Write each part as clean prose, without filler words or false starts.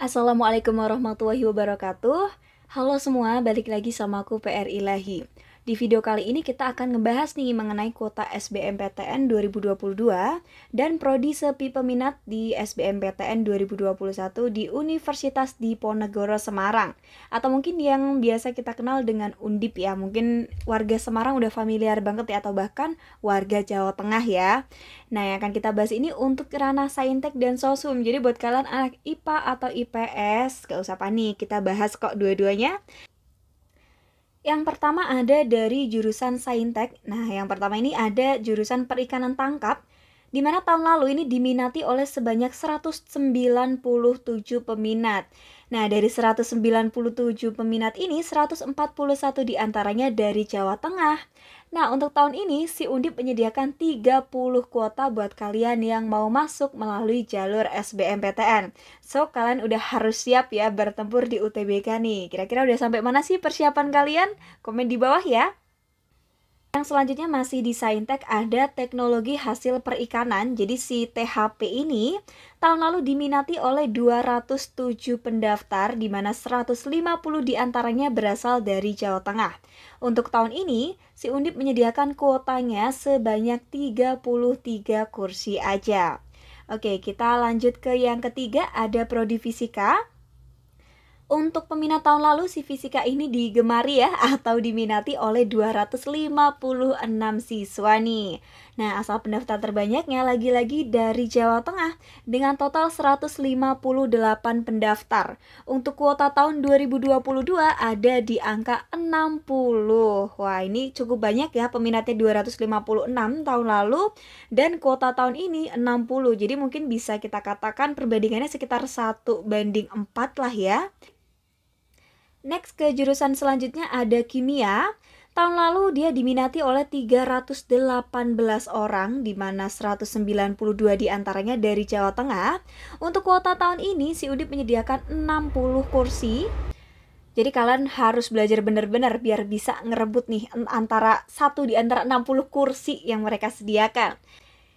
Assalamualaikum warahmatullahi wabarakatuh. Halo semua, balik lagi sama aku PR Ilahi. Di video kali ini kita akan ngebahas nih mengenai kuota SBMPTN 2022 dan prodi sepi peminat di SBMPTN 2021 di Universitas Diponegoro Semarang. Atau mungkin yang biasa kita kenal dengan Undip ya. Mungkin warga Semarang udah familiar banget ya, atau bahkan warga Jawa Tengah ya. Nah, yang akan kita bahas ini untuk ranah Saintek dan Sosum. Jadi buat kalian anak IPA atau IPS, gak usah panik, kita bahas kok dua-duanya. Yang pertama ada dari jurusan Saintek. Nah, yang pertama ini ada jurusan Perikanan Tangkap, di mana tahun lalu ini diminati oleh sebanyak 197 peminat. Nah, dari 197 peminat ini, 141 diantaranya dari Jawa Tengah. Nah, untuk tahun ini, si Undip menyediakan 30 kuota buat kalian yang mau masuk melalui jalur SBMPTN. So, kalian udah harus siap ya bertempur di UTBK nih. Kira-kira udah sampai mana sih persiapan kalian? Komen di bawah ya. Yang selanjutnya masih di Saintek ada teknologi hasil perikanan. Jadi si THP ini tahun lalu diminati oleh 207 pendaftar, di mana 150 diantaranya berasal dari Jawa Tengah. Untuk tahun ini, si Undip menyediakan kuotanya sebanyak 33 kursi aja. Oke, kita lanjut ke yang ketiga, ada prodi fisika. Untuk peminat tahun lalu, si fisika ini digemari ya, atau diminati oleh 256 siswa nih. Nah, asal pendaftar terbanyaknya lagi-lagi dari Jawa Tengah dengan total 158 pendaftar. Untuk kuota tahun 2022 ada di angka 60. Wah, ini cukup banyak ya, peminatnya 256 tahun lalu dan kuota tahun ini 60. Jadi mungkin bisa kita katakan perbandingannya sekitar 1:4 lah ya. Next ke jurusan selanjutnya ada kimia. Tahun lalu dia diminati oleh 318 orang, di mana 192 diantaranya dari Jawa Tengah. Untuk kuota tahun ini, si Undip menyediakan 60 kursi. Jadi kalian harus belajar benar-benar biar bisa ngerebut nih antara 1 di antara 60 kursi yang mereka sediakan.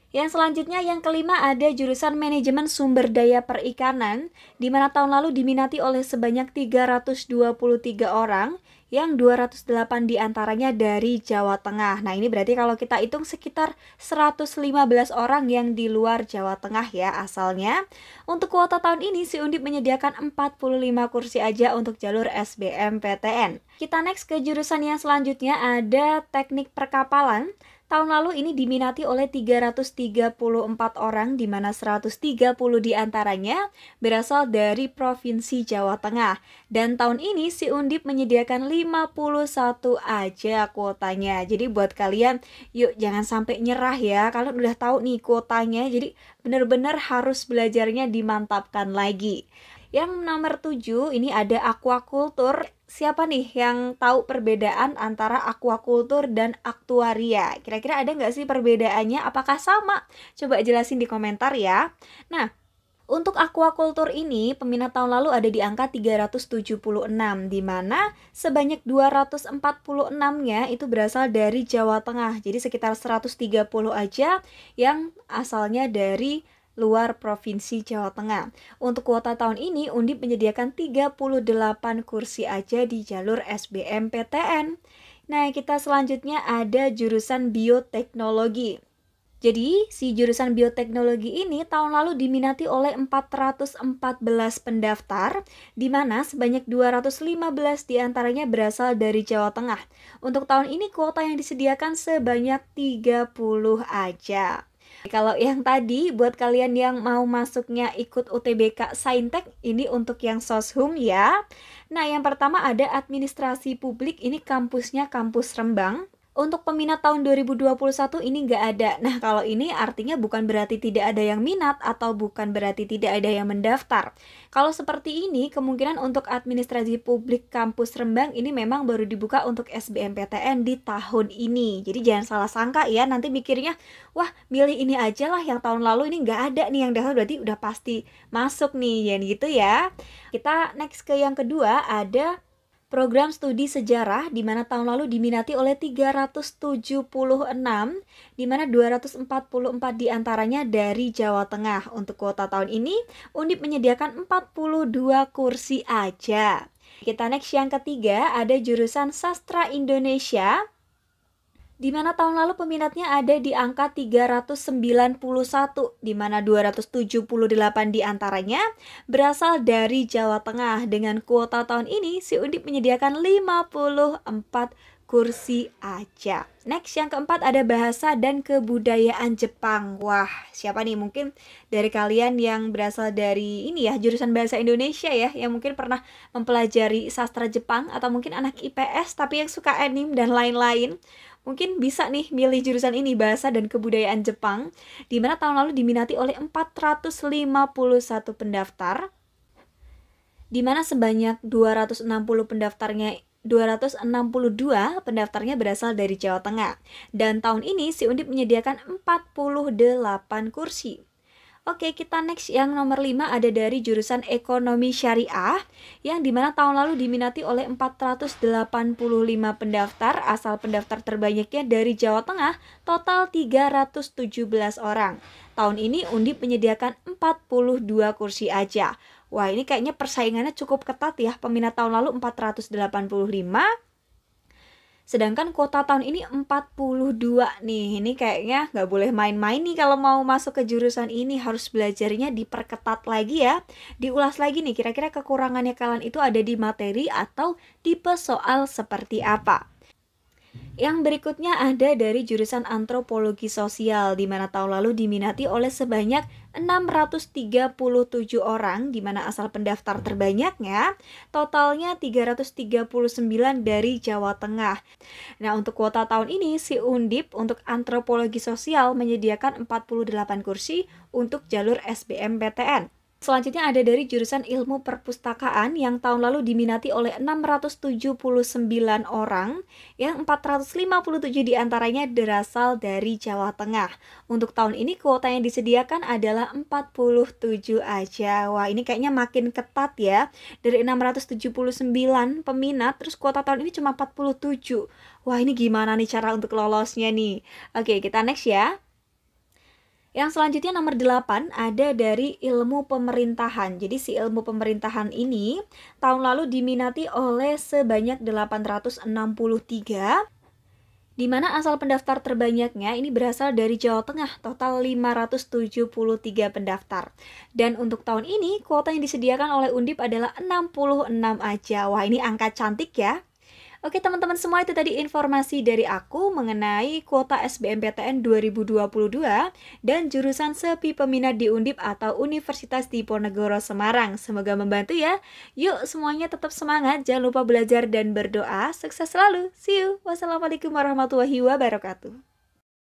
Yang selanjutnya, yang kelima ada jurusan Manajemen Sumber Daya Perikanan, di mana tahun lalu diminati oleh sebanyak 323 orang, yang 208 diantaranya dari Jawa Tengah. Nah, ini berarti kalau kita hitung sekitar 115 orang yang di luar Jawa Tengah ya asalnya. Untuk kuota tahun ini, si Undip menyediakan 45 kursi aja untuk jalur SBMPTN. Kita next ke jurusan yang selanjutnya, ada Teknik Perkapalan. Tahun lalu ini diminati oleh 334 orang, di mana 130 diantaranya berasal dari Provinsi Jawa Tengah. Dan tahun ini si Undip menyediakan 51 aja kuotanya. Jadi buat kalian, yuk jangan sampai nyerah ya. Kalian udah tahu nih kuotanya, jadi benar-benar harus belajarnya dimantapkan lagi. Yang nomor 7 ini ada aquaculture. Siapa nih yang tahu perbedaan antara aquaculture dan aktuaria? Kira-kira ada nggak sih perbedaannya? Apakah sama? Coba jelasin di komentar ya. Nah, untuk aquaculture ini, peminat tahun lalu ada di angka 376, di mana sebanyak 246-nya itu berasal dari Jawa Tengah. Jadi sekitar 130 aja yang asalnya dari luar Provinsi Jawa Tengah. Untuk kuota tahun ini, Undip menyediakan 38 kursi aja di jalur SBMPTN. Nah, kita selanjutnya ada jurusan Bioteknologi. Jadi, si jurusan bioteknologi ini tahun lalu diminati oleh 414 pendaftar, di mana sebanyak 215 diantaranya berasal dari Jawa Tengah. Untuk tahun ini, kuota yang disediakan sebanyak 30 aja. Kalau yang tadi, buat kalian yang mau masuknya ikut UTBK Saintek, ini untuk yang Soshum ya. Nah, yang pertama ada Administrasi Publik, ini kampusnya kampus Rembang. Untuk peminat tahun 2021 ini nggak ada. Nah, kalau ini artinya bukan berarti tidak ada yang minat atau bukan berarti tidak ada yang mendaftar. Kalau seperti ini, kemungkinan untuk administrasi publik kampus Rembang ini memang baru dibuka untuk SBMPTN di tahun ini. Jadi jangan salah sangka ya, nanti mikirnya, wah milih ini aja lah, yang tahun lalu ini nggak ada nih yang daftar, berarti udah pasti masuk nih, ya gitu ya. Kita next ke yang kedua, ada Program studi sejarah di mana tahun lalu diminati oleh 376, di mana 244 diantaranya dari Jawa Tengah. Untuk kuota tahun ini, Undip menyediakan 42 kursi aja. Kita next yang ketiga, ada jurusan Sastra Indonesia, di mana tahun lalu peminatnya ada di angka 391, di mana 278 diantaranya berasal dari Jawa Tengah. Dengan kuota tahun ini, si Undip menyediakan 54 kursi aja. Next, yang keempat ada bahasa dan kebudayaan Jepang. Wah, siapa nih? Mungkin dari kalian yang berasal dari ini ya, jurusan bahasa Indonesia ya, yang mungkin pernah mempelajari sastra Jepang, atau mungkin anak IPS tapi yang suka anime dan lain-lain. Mungkin bisa nih milih jurusan ini, bahasa dan kebudayaan Jepang, di mana tahun lalu diminati oleh 451 pendaftar, di mana sebanyak 262 pendaftarnya berasal dari Jawa Tengah. Dan tahun ini si Undip menyediakan 48 kursi. Oke, kita next yang nomor 5 ada dari jurusan Ekonomi Syariah, yang dimana tahun lalu diminati oleh 485 pendaftar, asal pendaftar terbanyaknya dari Jawa Tengah, total 317 orang. Tahun ini Undip menyediakan 42 kursi aja. Wah, ini kayaknya persaingannya cukup ketat ya, peminat tahun lalu 485, sedangkan kuota tahun ini 42 nih. Ini kayaknya nggak boleh main-main nih kalau mau masuk ke jurusan ini. Harus belajarnya diperketat lagi ya. Diulas lagi nih, kira-kira kekurangannya kalian itu ada di materi atau tipe soal seperti apa. Yang berikutnya ada dari jurusan Antropologi Sosial, di mana tahun lalu diminati oleh sebanyak 637 orang, di mana asal pendaftar terbanyaknya totalnya 339 dari Jawa Tengah. Nah, untuk kuota tahun ini si Undip untuk Antropologi Sosial menyediakan 48 kursi untuk jalur SBMPTN. Selanjutnya ada dari jurusan Ilmu Perpustakaan yang tahun lalu diminati oleh 679 orang, yang 457 diantaranya berasal dari Jawa Tengah. Untuk tahun ini kuota yang disediakan adalah 47 aja. Wah, ini kayaknya makin ketat ya. Dari 679 peminat, terus kuota tahun ini cuma 47. Wah, ini gimana nih cara untuk lolosnya nih? Oke, kita next ya. Yang selanjutnya nomor 8 ada dari ilmu pemerintahan. Jadi si ilmu pemerintahan ini tahun lalu diminati oleh sebanyak 863, di mana asal pendaftar terbanyaknya ini berasal dari Jawa Tengah, total 573 pendaftar. Dan untuk tahun ini kuota yang disediakan oleh Undip adalah 66 aja. Wah, ini angka cantik ya. Oke teman-teman semua, itu tadi informasi dari aku mengenai kuota SBMPTN 2022 dan jurusan sepi peminat di Undip atau Universitas Diponegoro Semarang. Semoga membantu ya. Yuk semuanya tetap semangat, jangan lupa belajar dan berdoa. Sukses selalu. See you. Wassalamualaikum warahmatullahi wabarakatuh.